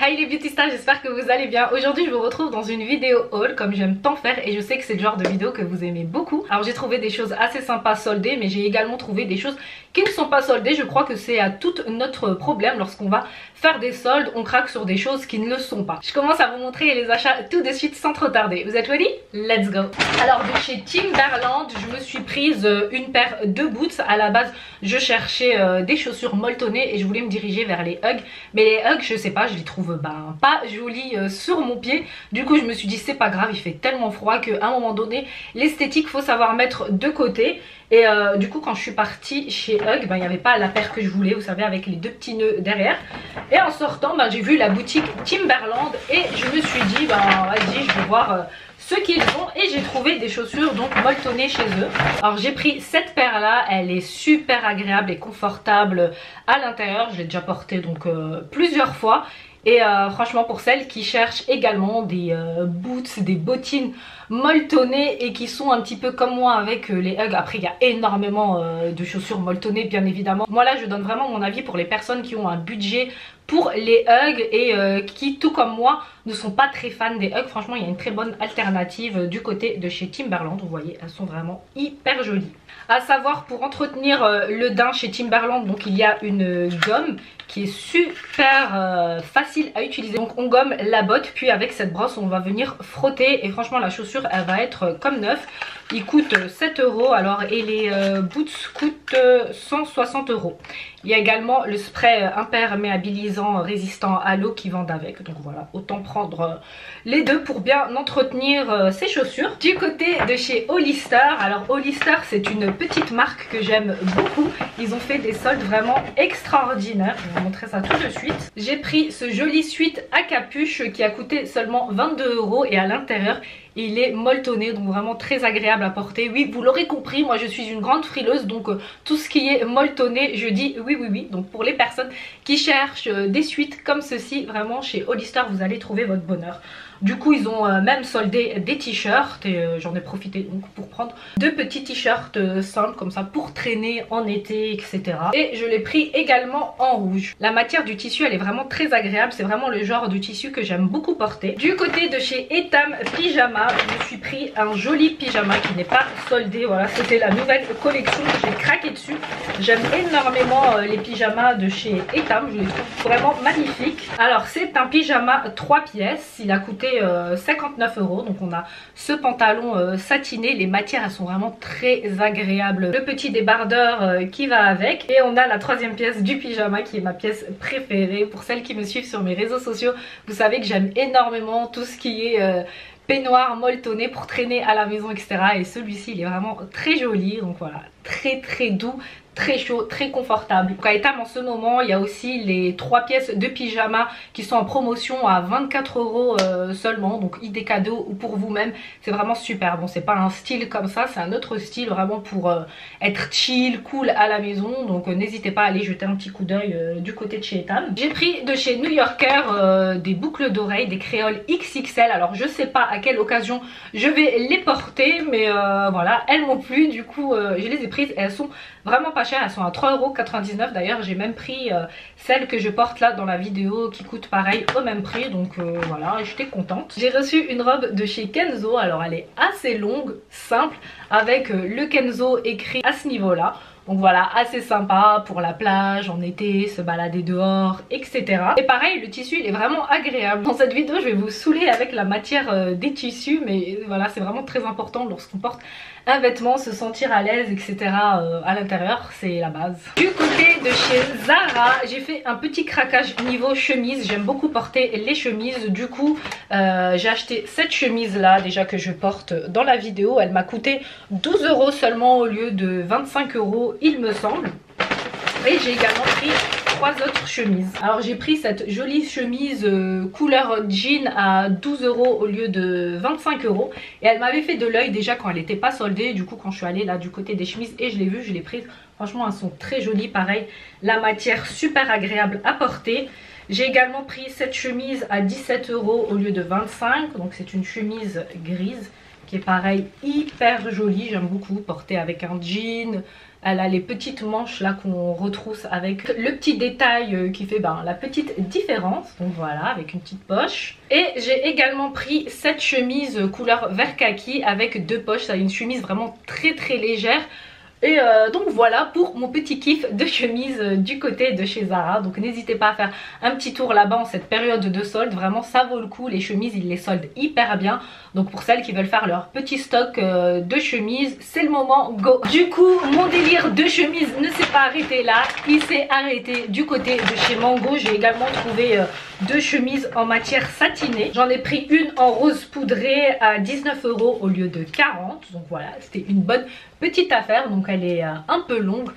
Hi les beauty-stars, j'espère que vous allez bien. Aujourd'hui je vous retrouve dans une vidéo haul comme j'aime tant faire et je sais que c'est le genre de vidéo que vous aimez beaucoup. Alors j'ai trouvé des choses assez sympas soldées, mais j'ai également trouvé des choses qui ne sont pas soldées. Je crois que c'est à tout notre problème lorsqu'on va faire des soldes, on craque sur des choses qui ne le sont pas. Je commence à vous montrer les achats tout de suite sans trop tarder. Vous êtes ready? Let's go. Alors de chez Timberland, je me suis prise une paire de boots. À la base je cherchais des chaussures molletonnées et je voulais me diriger vers les Ugg, mais les Ugg je sais pas, je les trouve pas jolies sur mon pied. Du coup je me suis dit c'est pas grave, il fait tellement froid qu'à un moment donné l'esthétique faut savoir mettre de côté. Et du coup quand je suis partie chez Ugg, il n'y avait pas la paire que je voulais, vous savez, avec les deux petits nœuds derrière. Et en sortant j'ai vu la boutique Timberland et je me suis dit vas-y je vais voir ce qu'ils ont, et j'ai trouvé des chaussures donc molletonnées chez eux. Alors j'ai pris cette paire là, elle est super agréable et confortable à l'intérieur, je l'ai déjà portée donc plusieurs fois. Et franchement pour celles qui cherchent également des boots, des bottines molletonnées et qui sont un petit peu comme moi avec les Ugg. Après il y a énormément de chaussures molletonnées bien évidemment. Moi là je donne vraiment mon avis pour les personnes qui ont un budget pour les Ugg et qui tout comme moi ne sont pas très fans des Ugg. Franchement il y a une très bonne alternative du côté de chez Timberland. Vous voyez, elles sont vraiment hyper jolies. À savoir, pour entretenir le daim chez Timberland, donc il y a une gomme qui est super facile à utiliser. Donc on gomme la botte, puis avec cette brosse on va venir frotter et franchement la chaussure elle va être comme neuf. Il coûte 7 € alors, et les boots coûtent 160 €. Il y a également le spray imperméabilisant résistant à l'eau qui vendent avec. Donc voilà, autant prendre les deux pour bien entretenir ces chaussures. Du côté de chez Hollister, alors Hollister c'est une petite marque que j'aime beaucoup. Ils ont fait des soldes vraiment extraordinaires. Je vais vous montrer ça tout de suite. J'ai pris ce joli sweat à capuche qui a coûté seulement 22 € et à l'intérieur il est molletonné, donc vraiment très agréable à porter. Oui, vous l'aurez compris, moi je suis une grande frileuse, donc tout ce qui est molletonné, je dis oui. Donc pour les personnes qui cherchent des suites comme ceci, vraiment chez Hollister vous allez trouver votre bonheur. Du coup ils ont même soldé des t-shirts et j'en ai profité donc pour prendre deux petits t-shirts simples comme ça pour traîner en été, etc. Et je l'ai pris également en rouge. La matière du tissu elle est vraiment très agréable, c'est vraiment le genre de tissu que j'aime beaucoup porter. Du côté de chez Etam Pyjama, je me suis pris un joli pyjama qui n'est pas soldé. Voilà, c'était la nouvelle collection, j'ai craqué dessus. J'aime énormément les pyjamas de chez Etam, je les trouve vraiment magnifiques. Alors c'est un pyjama 3 pièces, il a coûté 59 €. Donc on a ce pantalon satiné, les matières elles sont vraiment très agréables, le petit débardeur qui va avec, et on a la troisième pièce du pyjama qui est ma pièce préférée. Pour celles qui me suivent sur mes réseaux sociaux, vous savez que j'aime énormément tout ce qui est peignoir molletonné pour traîner à la maison, etc. Et celui-ci il est vraiment très joli, donc voilà, très doux, très chaud, très confortable. Donc à Etam en ce moment il y a aussi les 3 pièces de pyjama qui sont en promotion à 24 € seulement, donc idée cadeau ou pour vous-même, c'est vraiment super. Bon c'est pas un style comme ça, c'est un autre style vraiment pour être chill, cool à la maison, donc n'hésitez pas à aller jeter un petit coup d'œil du côté de chez Etam. J'ai pris de chez New Yorker des boucles d'oreilles, des créoles XXL. Alors je sais pas à quelle occasion je vais les porter, mais voilà, elles m'ont plu, du coup je les ai prises et elles sont vraiment pas chères, elles sont à 3,99 € d'ailleurs. J'ai même pris celle que je porte là dans la vidéo qui coûte pareil au même prix, donc voilà, j'étais contente. J'ai reçu une robe de chez Kenzo, alors elle est assez longue, simple, avec le Kenzo écrit à ce niveau là. Donc voilà, assez sympa pour la plage, en été, se balader dehors, etc. Et pareil, le tissu il est vraiment agréable. Dans cette vidéo je vais vous saouler avec la matière des tissus, mais voilà, c'est vraiment très important lorsqu'on porte un vêtement, se sentir à l'aise, etc. à l'intérieur, c'est la base. Du côté de chez Zara, j'ai fait un petit craquage niveau chemise. J'aime beaucoup porter les chemises, du coup j'ai acheté cette chemise là déjà que je porte dans la vidéo. Elle m'a coûté 12 € seulement au lieu de 25 € il me semble. Et j'ai également pris 3 autres chemises. Alors j'ai pris cette jolie chemise couleur jean à 12 € au lieu de 25 € et elle m'avait fait de l'œil déjà quand elle n'était pas soldée. Du coup quand je suis allée là du côté des chemises et je l'ai vue, je l'ai prise. Franchement elles sont très jolies, pareil la matière super agréable à porter. J'ai également pris cette chemise à 17 € au lieu de 25 €, donc c'est une chemise grise qui est pareil hyper jolie, j'aime beaucoup porter avec un jean, Elle a les petites manches là qu'on retrousse avec le petit détail qui fait la petite différence. Donc voilà, avec une petite poche. Et j'ai également pris cette chemise couleur vert kaki avec 2 poches. C'est une chemise vraiment très très légère. Et donc voilà pour mon petit kiff de chemise du côté de chez Zara. Donc n'hésitez pas à faire un petit tour là-bas en cette période de solde. Vraiment ça vaut le coup, les chemises ils les soldent hyper bien. Donc pour celles qui veulent faire leur petit stock de chemises, c'est le moment, go. Du coup mon délire de chemise ne s'est pas arrêté là, il s'est arrêté du côté de chez Mango. J'ai également trouvé 2 chemises en matière satinée. J'en ai pris une en rose poudré à 19 € au lieu de 40. Donc voilà, c'était une bonne petite affaire. Donc elle est un peu longue.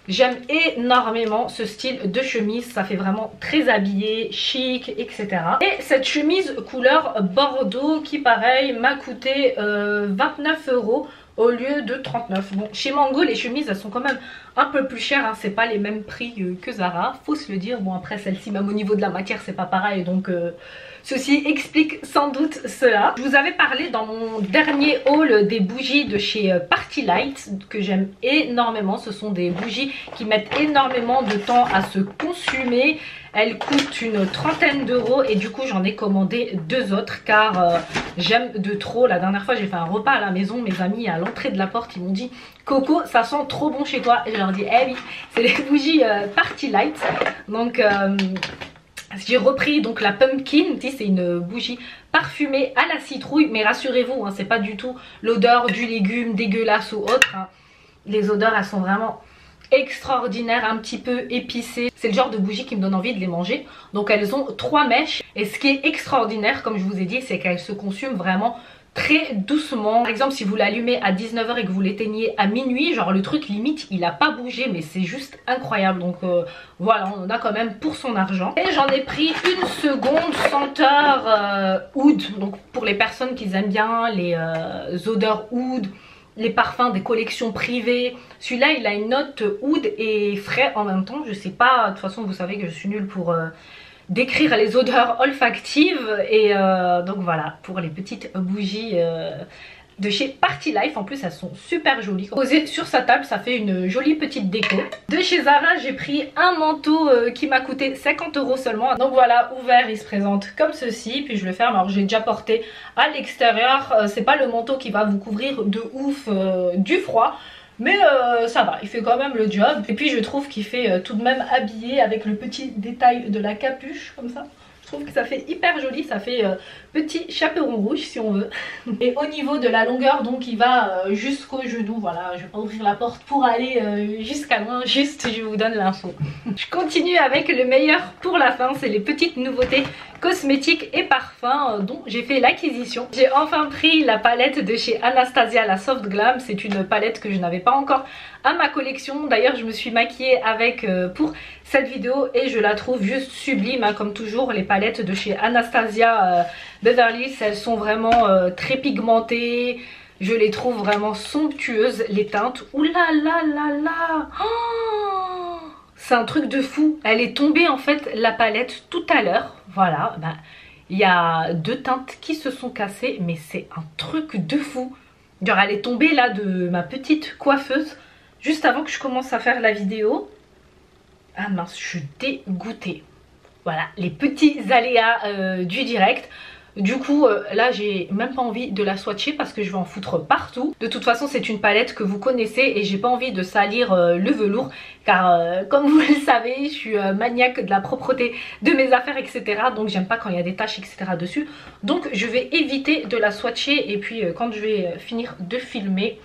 J'aime énormément ce style de chemise, ça fait vraiment très habillé, chic, etc. Et cette chemise couleur bordeaux qui pareil m'a coûté 29 € au lieu de 39. Bon, chez Mango les chemises elles sont quand même un peu plus chères, hein. C'est pas les mêmes prix que Zara, faut se le dire. Bon après celle-ci même au niveau de la matière c'est pas pareil, donc ceci explique sans doute cela. Je vous avais parlé dans mon dernier haul des bougies de chez Party Light que j'aime énormément. Ce sont des bougies qui mettent énormément de temps à se consumer. Elles coûtent une trentaine d'euros et du coup j'en ai commandé 2 autres car j'aime de trop. La dernière fois j'ai fait un repas à la maison, mes amis à l'entrée de la porte ils m'ont dit Coco ça sent trop bon chez toi, et je leur dis eh oui c'est les bougies Party Light. Donc j'ai repris donc la pumpkin, c'est une bougie parfumée à la citrouille, mais rassurez-vous, hein, c'est pas du tout l'odeur du légume dégueulasse ou autre, hein. Les odeurs elles sont vraiment extraordinaires, un petit peu épicées. C'est le genre de bougie qui me donne envie de les manger. Donc elles ont 3 mèches et ce qui est extraordinaire comme je vous ai dit c'est qu'elles se consument vraiment très doucement. Par exemple si vous l'allumez à 19 h et que vous l'éteignez à minuit, genre le truc limite il a pas bougé mais c'est juste incroyable. Donc voilà, on en a quand même pour son argent. Et j'en ai pris une seconde senteur oud. Donc pour les personnes qui aiment bien les odeurs oud, les parfums des collections privées, celui-là il a une note oud et frais en même temps. Je sais pas, de toute façon vous savez que je suis nulle pour décrire les odeurs olfactives. Et donc voilà pour les petites bougies de chez Party Life. En plus elles sont super jolies. Posées sur sa table ça fait une jolie petite déco. De chez Zara j'ai pris un manteau qui m'a coûté 50 € seulement. Donc voilà, ouvert il se présente comme ceci. Puis je le ferme, alors j'ai déjà porté à l'extérieur. C'est pas le manteau qui va vous couvrir de ouf du froid, mais ça va, il fait quand même le job. Et puis je trouve qu'il fait tout de même habillé avec le petit détail de la capuche comme ça. Je trouve que ça fait hyper joli, ça fait petit chaperon rouge si on veut. Et au niveau de la longueur donc il va jusqu'au genou. Voilà, je vais pas ouvrir la porte pour aller jusqu'à loin, juste je vous donne l'info. Je continue avec le meilleur pour la fin, c'est les petites nouveautés cosmétiques et parfums dont j'ai fait l'acquisition. J'ai enfin pris la palette de chez Anastasia, la Soft Glam. C'est une palette que je n'avais pas encore à ma collection. D'ailleurs je me suis maquillée avec pour cette vidéo et je la trouve juste sublime, hein. Comme toujours les palettes de chez Anastasia Beverly Hills, elles sont vraiment très pigmentées. Je les trouve vraiment somptueuses les teintes. Ouh là là là là, oh, c'est un truc de fou. Elle est tombée en fait la palette tout à l'heure. Voilà, il y a 2 teintes qui se sont cassées, mais c'est un truc de fou. Genre elle est tombée là de ma petite coiffeuse juste avant que je commence à faire la vidéo. Ah mince, je suis dégoûtée. Voilà, les petits aléas du direct. Du coup là j'ai même pas envie de la swatcher parce que je vais en foutre partout. De toute façon c'est une palette que vous connaissez et j'ai pas envie de salir le velours. Car comme vous le savez je suis maniaque de la propreté de mes affaires etc. Donc j'aime pas quand il y a des taches etc. dessus. Donc je vais éviter de la swatcher et puis quand je vais finir de filmer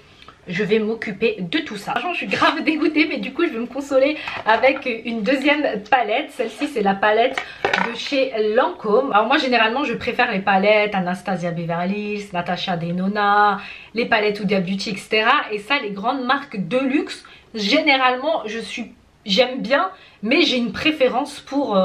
je vais m'occuper de tout ça. Franchement je suis grave dégoûtée mais du coup je vais me consoler avec une deuxième palette. Celle-ci c'est la palette de chez Lancôme. Alors moi généralement je préfère les palettes Anastasia Beverly Hills, Natasha Denona, les palettes Huda Beauty etc. Et ça les grandes marques de luxe généralement j'aime bien, mais j'ai une préférence pour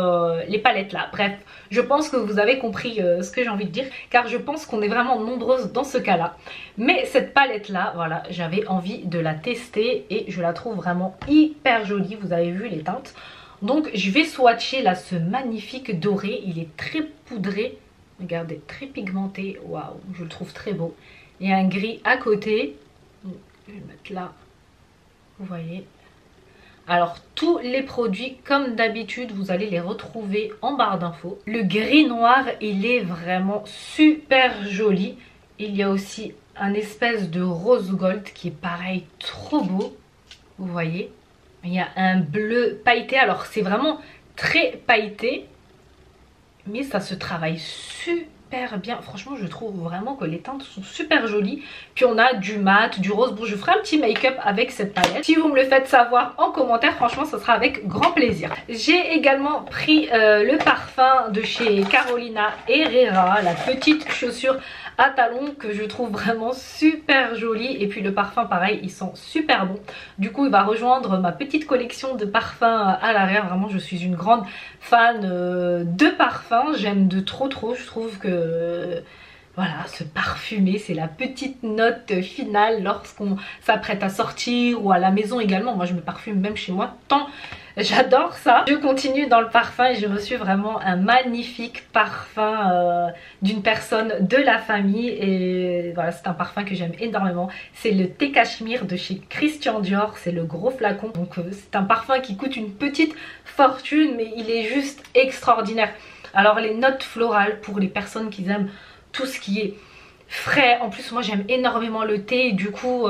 les palettes là. Bref, je pense que vous avez compris ce que j'ai envie de dire, car je pense qu'on est vraiment nombreuses dans ce cas là. Mais cette palette là, voilà, j'avais envie de la tester et je la trouve vraiment hyper jolie. Vous avez vu les teintes. Donc je vais swatcher là ce magnifique doré, il est très poudré. Regardez, très pigmenté, waouh, je le trouve très beau. Il y a un gris à côté, je vais le mettre là. vous voyez. Alors tous les produits comme d'habitude vous allez les retrouver en barre d'infos. Le gris noir il est vraiment super joli. Il y a aussi un espèce de rose gold qui est pareil trop beau. Vous voyez. Il y a un bleu pailleté. Alors c'est vraiment très pailleté. Mais ça se travaille super bien. Franchement je trouve vraiment que les teintes sont super jolies. Puis on a du mat, du rose. Bon je ferai un petit make-up avec cette palette. Si vous me le faites savoir en commentaire, franchement ça sera avec grand plaisir. J'ai également pris le parfum de chez Carolina Herrera, la petite chaussure à talons que je trouve vraiment super jolie. Et puis le parfum pareil il sent super bon. Du coup il va rejoindre ma petite collection de parfums à l'arrière. Vraiment je suis une grande fan de parfums. J'aime de trop. Je trouve que voilà, se parfumer c'est la petite note finale lorsqu'on s'apprête à sortir ou à la maison également. Moi je me parfume même chez moi tant j'adore ça. Je continue dans le parfum et j'ai reçu vraiment un magnifique parfum d'une personne de la famille. Et voilà, c'est un parfum que j'aime énormément. C'est le thé cachemire de chez Christian Dior. C'est le gros flacon. Donc c'est un parfum qui coûte une petite fortune mais il est juste extraordinaire. Alors les notes florales pour les personnes qui aiment tout ce qui est frais. En plus moi j'aime énormément le thé et du coup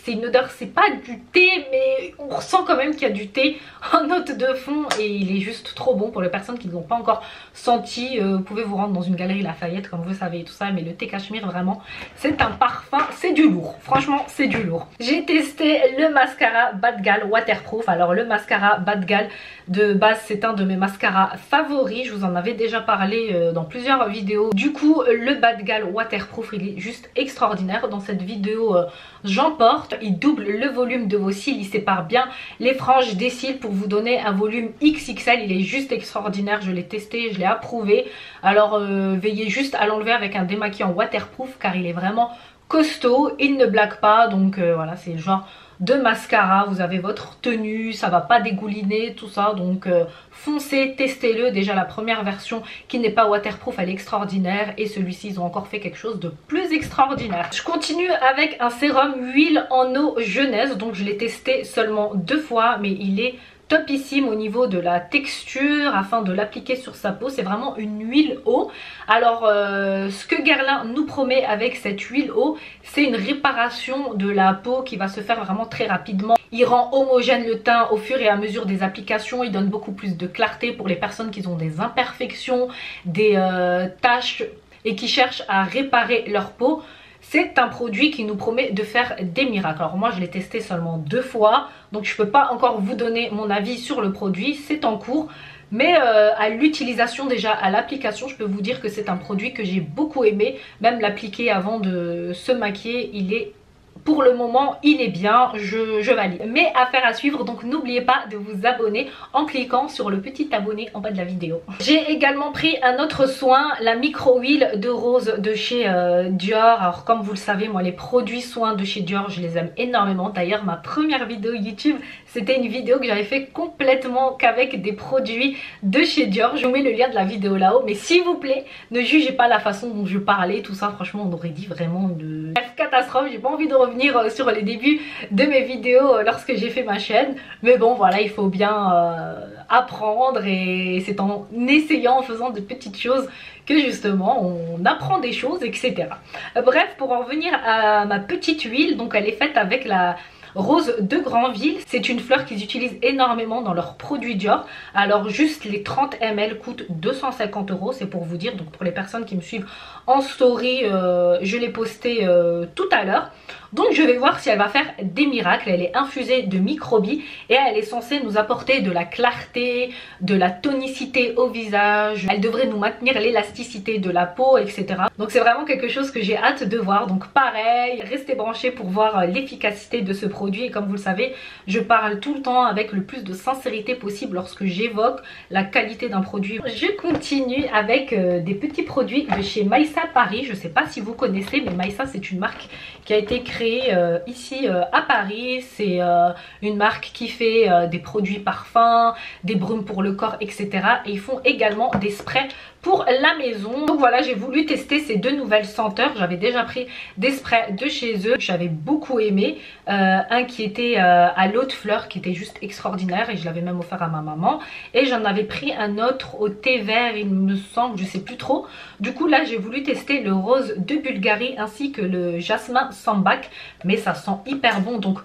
c'est une odeur, c'est pas du thé mais on ressent quand même qu'il y a du thé en note de fond et il est juste trop bon. Pour les personnes qui ne l'ont pas encore senti, vous pouvez vous rendre dans une galerie Lafayette comme vous savez et tout ça, mais le thé cachemire vraiment c'est un parfum, c'est du lourd, franchement c'est du lourd. J'ai testé le mascara Bad Gal Waterproof. Alors le mascara Bad Gal de base c'est un de mes mascaras favoris, je vous en avais déjà parlé dans plusieurs vidéos. Du coup le Bad Gal Waterproof il est juste extraordinaire. Dans cette vidéo j'en porte. Il double le volume de vos cils, il sépare bien les franges des cils pour vous donner un volume XXL. Il est juste extraordinaire, je l'ai testé, je l'ai approuvé. Alors veillez juste à l'enlever avec un démaquillant waterproof car il est vraiment costaud, il ne blague pas. Donc voilà, c'est le genre de mascara, vous avez votre tenue, ça va pas dégouliner tout ça. Donc foncez, testez-le. Déjà la première version qui n'est pas waterproof elle est extraordinaire et celui-ci ils ont encore fait quelque chose de plus extraordinaire. Je continue avec un sérum huile en eau jeunesse. Donc je l'ai testé seulement 2 fois mais il est topissime au niveau de la texture afin de l'appliquer sur sa peau. C'est vraiment une huile eau. Alors ce que Guerlain nous promet avec cette huile eau, c'est une réparation de la peau qui va se faire vraiment très rapidement. Il rend homogène le teint au fur et à mesure des applications. Il donne beaucoup plus de clarté pour les personnes qui ont des imperfections, des taches et qui cherchent à réparer leur peau. C'est un produit qui nous promet de faire des miracles. Alors moi je l'ai testé seulement 2 fois, donc je peux pas encore vous donner mon avis sur le produit, c'est en cours. Mais à l'utilisation déjà, à l'application, je peux vous dire que c'est un produit que j'ai beaucoup aimé. Même l'appliquer avant de se maquiller, il est... Pour le moment il est bien, je valide. Mais affaire à suivre, donc n'oubliez pas de vous abonner en cliquant sur le petit abonné en bas de la vidéo. J'ai également pris un autre soin, la micro huile de rose de chez Dior. Alors comme vous le savez, moi les produits soins de chez Dior je les aime énormément. D'ailleurs ma première vidéo YouTube c'était une vidéo que j'avais fait complètement qu'avec des produits de chez Dior. Je vous mets le lien de la vidéo là-haut, mais s'il vous plaît ne jugez pas la façon dont je parlais, tout ça franchement on aurait dit vraiment une bref catastrophe. J'ai pas envie de revenir sur les débuts de mes vidéos lorsque j'ai fait ma chaîne, mais bon voilà, il faut bien apprendre et c'est en essayant, en faisant de petites choses que justement on apprend des choses, etc. Bref, pour en revenir à ma petite huile, donc elle est faite avec la rose de Granville. C'est une fleur qu'ils utilisent énormément dans leurs produits Dior. Alors juste les 30 ml coûtent 250 €, c'est pour vous dire. Donc pour les personnes qui me suivent en story, je l'ai posté tout à l'heure. Donc je vais voir si elle va faire des miracles. Elle est infusée de microbes et elle est censée nous apporter de la clarté, de la tonicité au visage. Elle devrait nous maintenir l'élasticité de la peau, etc. Donc c'est vraiment quelque chose que j'ai hâte de voir. Donc pareil, restez branchés pour voir l'efficacité de ce produit. Et comme vous le savez, je parle tout le temps avec le plus de sincérité possible lorsque j'évoque la qualité d'un produit. Je continue avec des petits produits de chez Maïssa Paris. Je sais pas si vous connaissez, mais Maïssa c'est une marque qui a été créée ici à Paris. C'est une marque qui fait des produits parfums, des brumes pour le corps, etc. Et ils font également des sprays pour la maison. Donc voilà, j'ai voulu tester ces deux nouvelles senteurs. J'avais déjà pris des sprays de chez eux, j'avais beaucoup aimé. Un qui était à l'eau de fleur, qui était juste extraordinaire, et je l'avais même offert à ma maman. Et j'en avais pris un autre au thé vert, il me semble, je sais plus trop. Du coup là j'ai voulu tester le rose de Bulgarie ainsi que le jasmin sambac, mais ça sent hyper bon, donc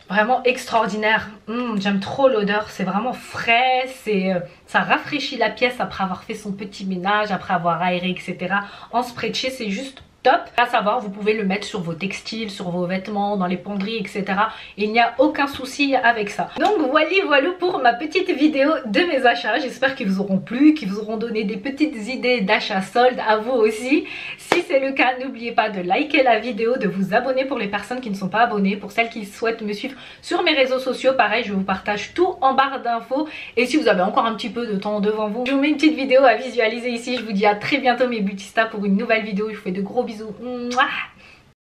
vraiment extraordinaire. J'aime trop l'odeur, c'est vraiment frais, ça rafraîchit la pièce après avoir fait son petit ménage, après avoir aéré, etc. En spray de chez, c'est juste top. À savoir, vous pouvez le mettre sur vos textiles, sur vos vêtements, dans les penderies, etc. Il n'y a aucun souci avec ça. Donc voilà pour ma petite vidéo de mes achats. J'espère qu'ils vous auront plu, qu'ils vous auront donné des petites idées d'achat soldes à vous aussi. Si c'est le cas, n'oubliez pas de liker la vidéo, de vous abonner pour les personnes qui ne sont pas abonnées. Pour celles qui souhaitent me suivre sur mes réseaux sociaux, pareil, je vous partage tout en barre d'infos. Et si vous avez encore un petit peu de temps devant vous, je vous mets une petite vidéo à visualiser ici. Je vous dis à très bientôt mes beauty stars pour une nouvelle vidéo. Je vous fais de gros bisous. Mouah.